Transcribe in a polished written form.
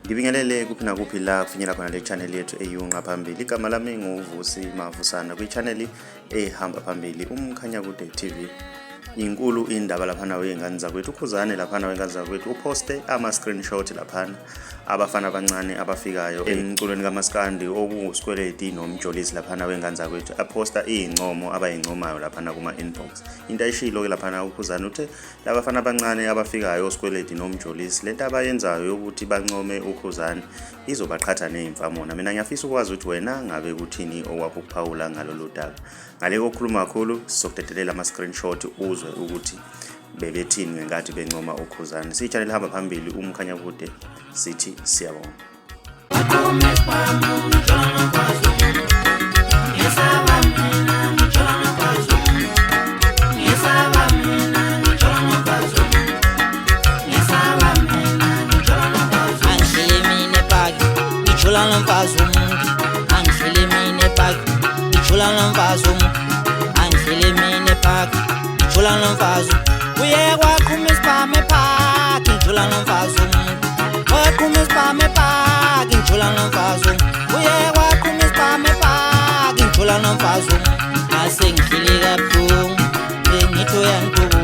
Ngibingelele kuphi nakuphi la kufinyela khona le channel yethu eyunqa phambili. Igama lami nguVusi Mavusana kwi-channel ehamba phambili uMkhanya Kude TV. Inkulu indaba laphana wey'ngane zakwethu, ukhuzane laphana wey'ngane zakwethu uposte ama-screenshot laphana abafana abancane abafikayo emculweni kaMaskandi okuwusikweleti nomjolisi laphana wey'ngane zakwethu aposta iy'ncomo abay'ncomayo laphana kuma-inbox. Into ayishilo-ke laphana ukhuzane uthe labafana abancane abafikayo osikweleti nomjolisi lento abayenzayo yokuthi bancome ukhuzane izobaqhatha ney'mfamona. Mina ngiyafisa ukwazi ukuthi wena ngabe kuthini okwakho ukuphawula ngalolu daba. Ngale kokukhuluma kakhulu sizokudedelela ama-screenshot uzwe ukuthi bebethini ngenkathi bencoma ukhuzane. Siyi-channel hamba phambili uMkhanya Kude, sithi siyabonga. Uye kwaqhuma isibhame phaki ngijula nomfazi umuntu, waqhuma isibhame phaki ngijula nomfazi umuntu, uye kwaqhuma isibhame phaki ngijula nomfazi umuntu. Asengihlile kabuhlungu bengithi uyangibuka